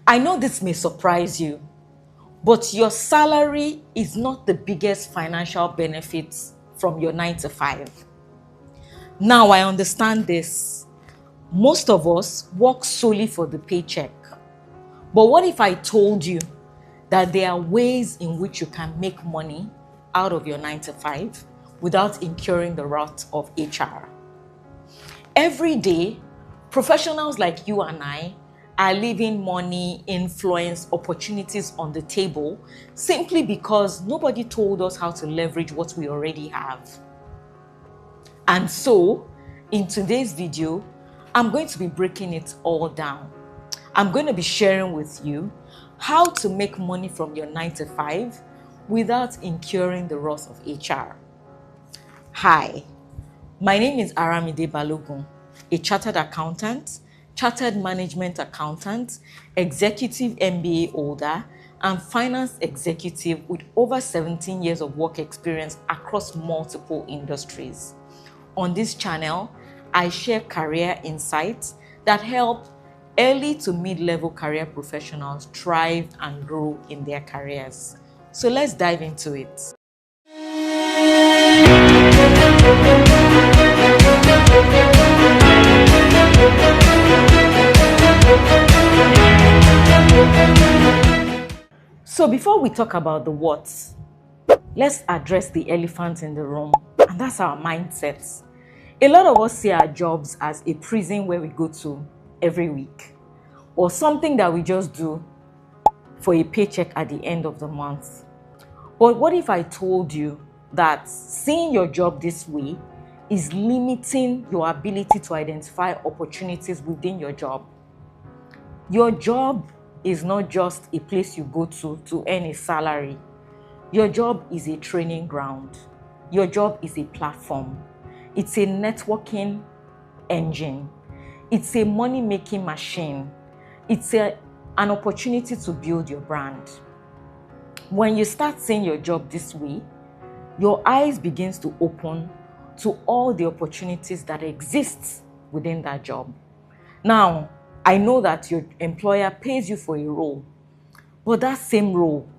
I know this may surprise you, but your salary is not the biggest financial benefit from your 9 to 5. Now, I understand this. Most of us work solely for the paycheck. But what if I told you that there are ways in which you can make money out of your 9 to 5 without incurring the wrath of HR? Every day, professionals like you and I are leaving money, influence, opportunities on the table simply because nobody told us how to leverage what we already have. And so, in today's video, I'm going to be breaking it all down. I'm going to be sharing with you how to make money from your 9 to 5 without incurring the wrath of HR. Hi, my name is Aramide Balogun, a chartered accountant, chartered management accountant, executive MBA holder, and finance executive with over 17 years of work experience across multiple industries. On this channel, I share career insights that help early to mid-level career professionals thrive and grow in their careers. So let's dive into it. So before we talk about the what, let's address the elephant in the room, and that's our mindsets. A lot of us see our jobs as a prison where we go to every week, or something that we just do for a paycheck at the end of the month. But what if I told you that seeing your job this way is limiting your ability to identify opportunities within your job? Your job is not just a place you go to earn a salary. Your job is a training ground. Your job is a platform. It's a networking engine. It's a money-making machine. It's an opportunity to build your brand. When you start seeing your job this way, your eyes begin to open to all the opportunities that exist within that job. Now, I know that your employer pays you for a role, but that same role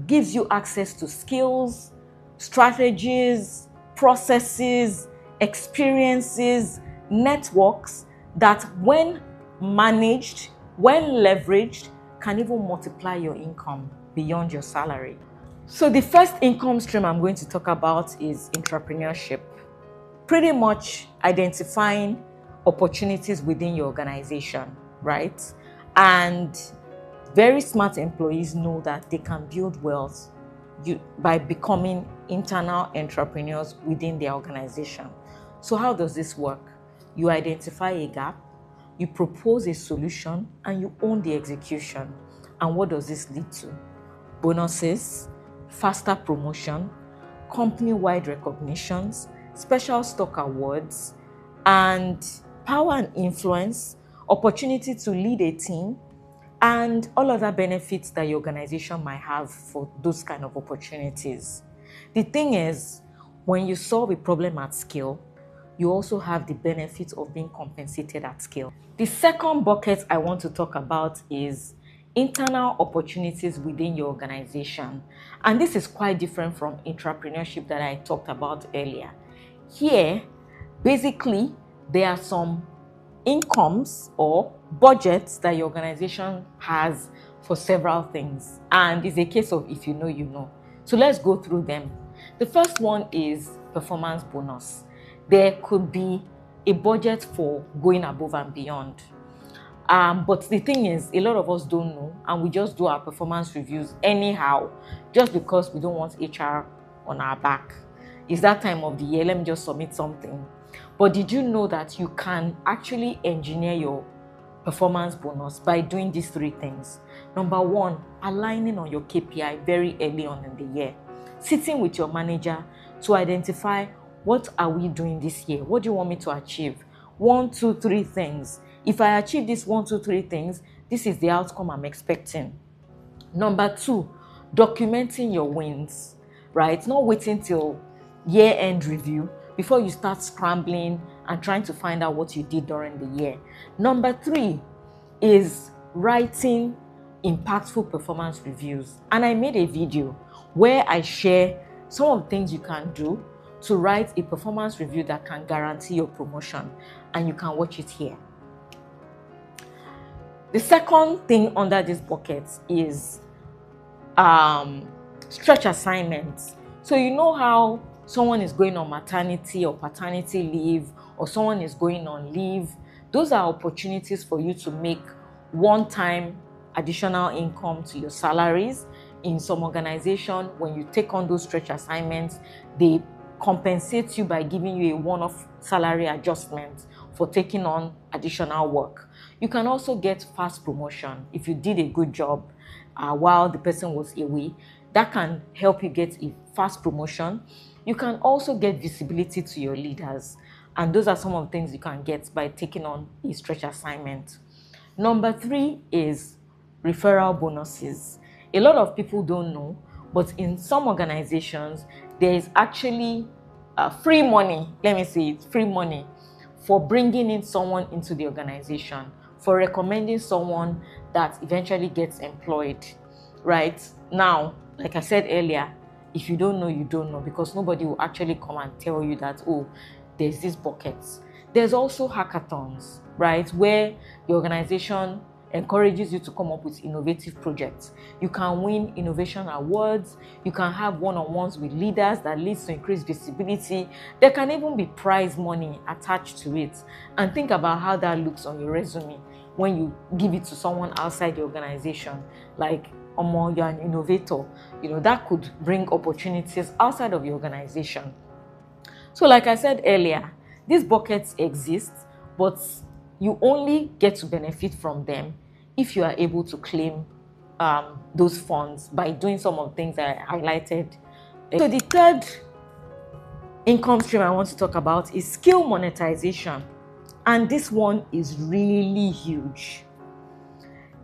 gives you access to skills, strategies, processes, experiences, networks that when managed, when leveraged, can even multiply your income beyond your salary. So the first income stream I'm going to talk about is intrapreneurship. Pretty much identifying opportunities within your organization, right? And very smart employees know that they can build wealth by becoming internal entrepreneurs within their organization. So how does this work? You identify a gap, you propose a solution, and you own the execution. And what does this lead to? Bonuses, faster promotion, company-wide recognitions, special stock awards, and power and influence, opportunity to lead a team, and all other benefits that your organization might have for those kind of opportunities. The thing is, when you solve a problem at scale, you also have the benefit of being compensated at scale. The second bucket I want to talk about is internal opportunities within your organization. And this is quite different from intrapreneurship that I talked about earlier. Here, basically, there are some incomes or budgets that your organization has for several things. And it's a case of if you know, you know. So let's go through them. The first one is performance bonus. There could be a budget for going above and beyond. But the thing is, a lot of us don't know, and we just do our performance reviews anyhow, just because we don't want HR on our back. It's that time of the year, let me just submit something. But did you know that you can actually engineer your performance bonus by doing these three things? Number one, aligning on your KPI very early on in the year. Sitting with your manager to identify, what are we doing this year? What do you want me to achieve? 1, 2, 3 things. If I achieve this 1, 2, 3 things, this is the outcome I'm expecting. Number two, documenting your wins, right? Not waiting till year-end review before you start scrambling and trying to find out what you did during the year. Number three is writing impactful performance reviews. And I made a video where I share some of the things you can do to write a performance review that can guarantee your promotion, and you can watch it here. The second thing under this bucket is stretch assignments. So you know how someone is going on maternity or paternity leave, or someone is going on leave. Those are opportunities for you to make one-time additional income to your salaries. In some organization, when you take on those stretch assignments, they compensate you by giving you a one-off salary adjustment for taking on additional work. You can also get fast promotion if you did a good job while the person was away. That can help you get a fast promotion. You can also get visibility to your leaders, and those are some of the things you can get by taking on a stretch assignment. Number 3 is referral bonuses. A lot of people don't know, but in some organizations, there is actually free money, let me say it's free money, for bringing in someone into the organization, for recommending someone that eventually gets employed, right? Now, like I said earlier, if you don't know, you don't know, because nobody will actually come and tell you that, oh, there's this bucket. There's also hackathons, right, where the organization encourages you to come up with innovative projects. You can win innovation awards. You can have one-on-ones with leaders that leads to increased visibility. There can even be prize money attached to it. And think about how that looks on your resume when you give it to someone outside the organization, like, you're an innovator. That could bring opportunities outside of your organization. So like I said earlier, these buckets exist, but you only get to benefit from them if you are able to claim those funds by doing some of the things that I highlighted. So the third income stream I want to talk about is skill monetization. And this one is really huge.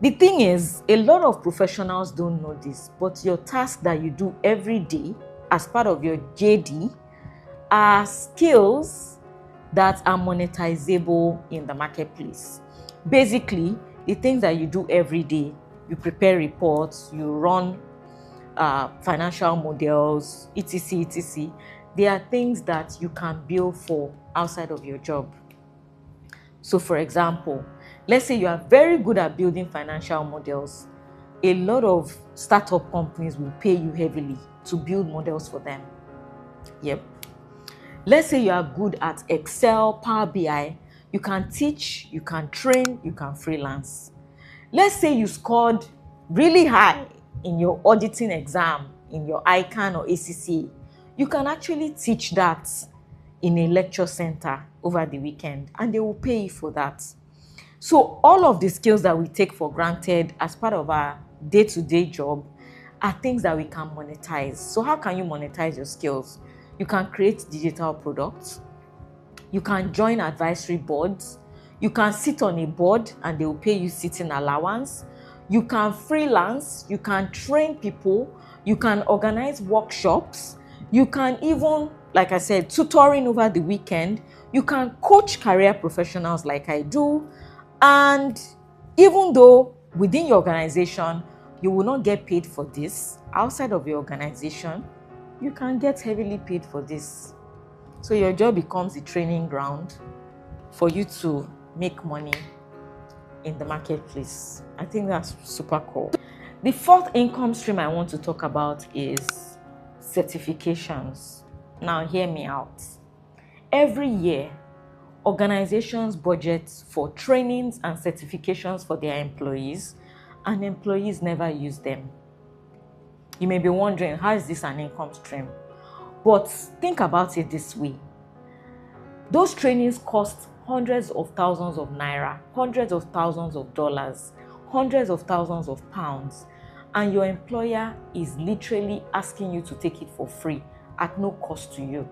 The thing is, a lot of professionals don't know this, but your tasks that you do every day as part of your JD are skills that are monetizable in the marketplace. Basically, the things that you do every day, you prepare reports, you run financial models, etc. They are things that you can bill for outside of your job. So for example, let's say you are very good at building financial models. A lot of startup companies will pay you heavily to build models for them. Yep. Let's say you are good at Excel, Power BI. You can teach, you can train, you can freelance. Let's say you scored really high in your auditing exam, in your ICANN or ACCA. You can actually teach that in a lecture center over the weekend, and they will pay you for that. So all of the skills that we take for granted as part of our day-to-day job are things that we can monetize. So how can you monetize your skills? You can create digital products. You can join advisory boards. You can sit on a board and they will pay you sitting allowance. You can freelance. You can train people. You can organize workshops. You can even, like I said, tutoring over the weekend. You can coach career professionals like I do. And even though within your organization, you will not get paid for this, outside of your organization, you can get heavily paid for this. So your job becomes a training ground for you to make money in the marketplace. I think that's super cool. The fourth income stream I want to talk about is certifications. Now hear me out. Every year, organizations budget for trainings and certifications for their employees, and employees never use them. You may be wondering, how is this an income stream? But think about it this way. Those trainings cost hundreds of thousands of naira, hundreds of thousands of dollars, hundreds of thousands of pounds, and your employer is literally asking you to take it for free at no cost to you.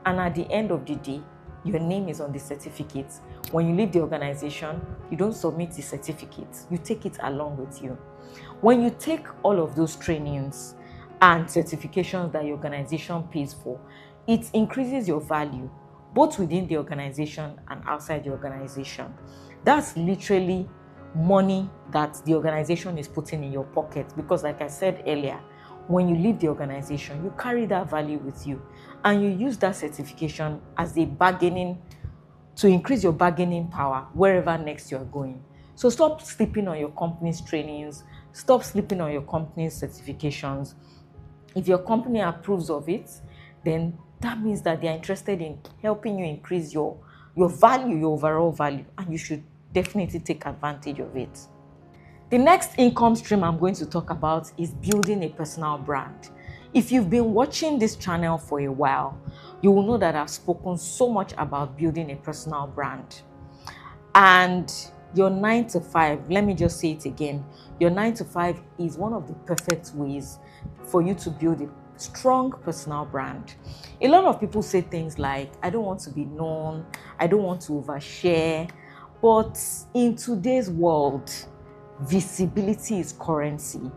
And at the end of the day, your name is on the certificate. When you leave the organization, you don't submit the certificate. You take it along with you. When you take all of those trainings and certifications that your organization pays for, it increases your value, both within the organization and outside the organization. That's literally money that the organization is putting in your pocket. Because like I said earlier, when you leave the organization, you carry that value with you, and you use that certification as a bargaining to increase your bargaining power wherever next you are going. So stop sleeping on your company's trainings, stop sleeping on your company's certifications. If your company approves of it, then that means that they are interested in helping you increase your value, your overall value, and you should definitely take advantage of it. The next income stream I'm going to talk about is building a personal brand. If you've been watching this channel for a while, you will know that I've spoken so much about building a personal brand. And your 9 to 5, let me just say it again, your 9 to 5 is one of the perfect ways for you to build a strong personal brand. A lot of people say things like, I don't want to be known, I don't want to overshare, but in today's world, visibility is currency.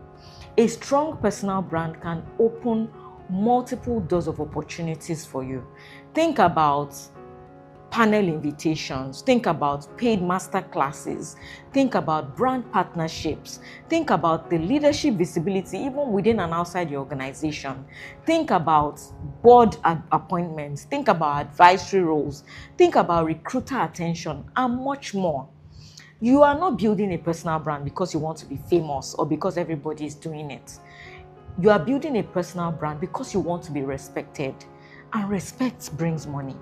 A strong personal brand can open multiple doors of opportunities for you. Think about panel invitations, think about paid master classes, think about brand partnerships, think about the leadership visibility even within and outside your organization, think about board appointments, think about advisory roles, think about recruiter attention, and much more. You are not building a personal brand because you want to be famous or because everybody is doing it. You are building a personal brand because you want to be respected, and respect brings money.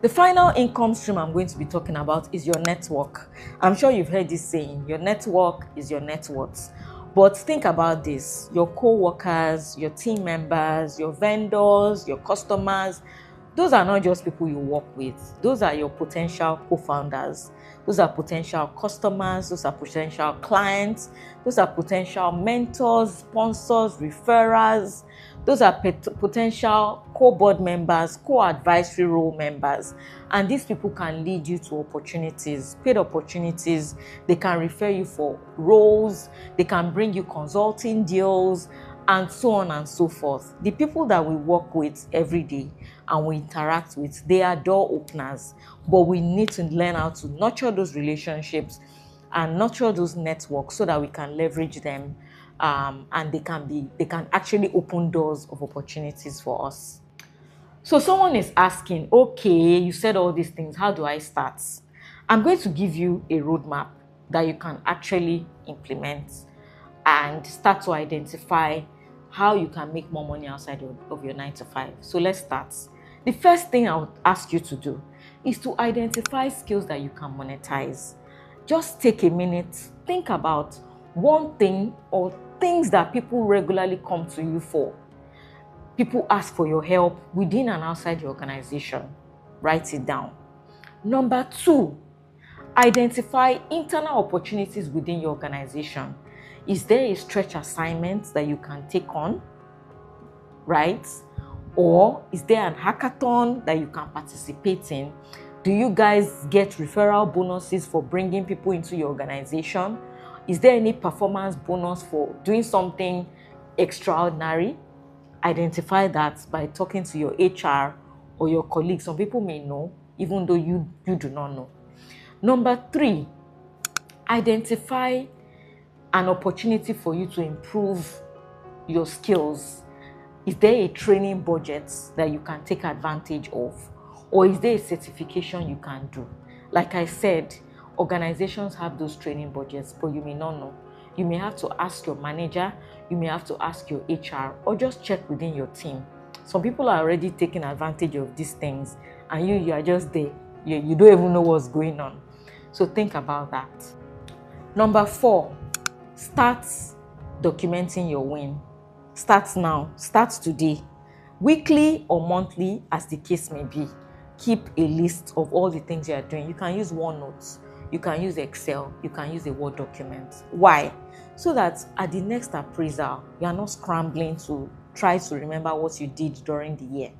The final income stream I'm going to be talking about is your network. I'm sure you've heard this saying, your network is your net worth. But think about this, your co-workers, your team members, your vendors, your customers, those are not just people you work with. Those are your potential co-founders. Those are potential customers. Those are potential clients. Those are potential mentors, sponsors, referrers. Those are potential co-board members, co-advisory role members. And these people can lead you to opportunities, paid opportunities. They can refer you for roles. They can bring you consulting deals, and so on and so forth. The people that we work with every day and we interact with, they are door openers, but we need to learn how to nurture those relationships and nurture those networks so that we can leverage them, and they can actually open doors of opportunities for us. So someone is asking, okay, you said all these things, how do I start? I'm going to give you a roadmap that you can actually implement and start to identify how you can make more money outside of your 9 to 5. So let's start. The first thing I would ask you to do is to identify skills that you can monetize. Just take a minute, think about one thing or things that people regularly come to you for. People ask for your help within and outside your organization. Write it down. Number 2, identify internal opportunities within your organization. Is there a stretch assignment that you can take on, right? Or is there an hackathon that you can participate in? Do you guys get referral bonuses for bringing people into your organization? Is there any performance bonus for doing something extraordinary? Identify that by talking to your HR or your colleagues. Some people may know, even though you do not know. Number 3, identify an opportunity for you to improve your skills. Is there a training budget that you can take advantage of? Or is there a certification you can do? Like I said, organizations have those training budgets, but you may not know. You may have to ask your manager, you may have to ask your HR, or just check within your team. Some people are already taking advantage of these things, and you are just there. You don't even know what's going on. So think about that. Number 4, start documenting your win. Start now. Start today. Weekly or monthly, as the case may be. Keep a list of all the things you are doing. You can use OneNote. You can use Excel. You can use a Word document. Why? So that at the next appraisal, you are not scrambling to try to remember what you did during the year.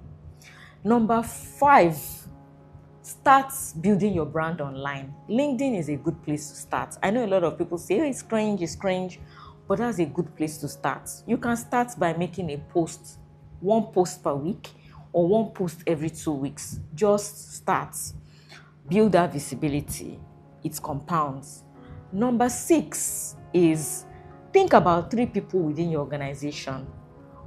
Number 5, start building your brand online. LinkedIn is a good place to start. I know a lot of people say, oh, it's cringe, but that's a good place to start. You can start by making a post, 1 post per week or 1 post every 2 weeks. Just start. Build that visibility. It compounds. Number 6 is think about 3 people within your organization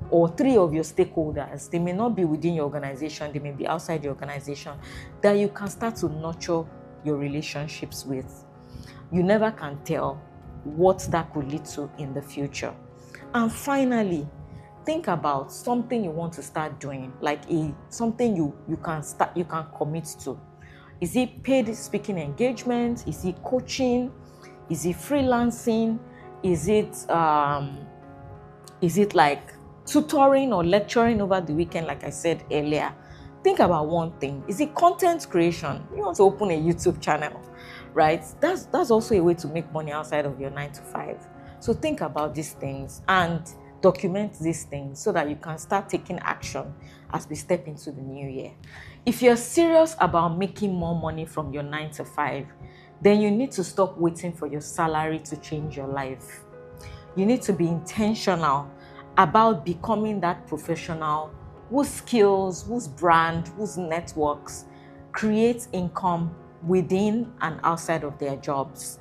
or 3 of your stakeholders. They may not be within your organization, they may be outside your organization, that you can start to nurture your relationships with. You never can tell what that could lead to in the future. And finally, think about something you want to start doing, like something you can commit to. Is it paid speaking engagement? Is it coaching? Is it freelancing? Is it like tutoring or lecturing over the weekend, like I said earlier? Think about one thing. Is it content creation? You want to open a YouTube channel, right? That's also a way to make money outside of your 9 to 5. So think about these things and document these things so that you can start taking action as we step into the new year. If you're serious about making more money from your 9 to 5, then you need to stop waiting for your salary to change your life. You need to be intentional about becoming that professional whose skills, whose brand, whose networks create income within and outside of their jobs.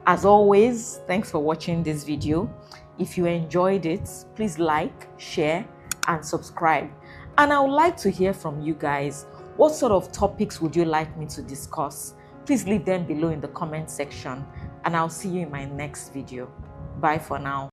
As always, thanks for watching this video. If you enjoyed it, please like, share, and subscribe. And I would like to hear from you guys. What sort of topics would you like me to discuss? Please leave them below in the comment section, and I'll see you in my next video. Bye for now.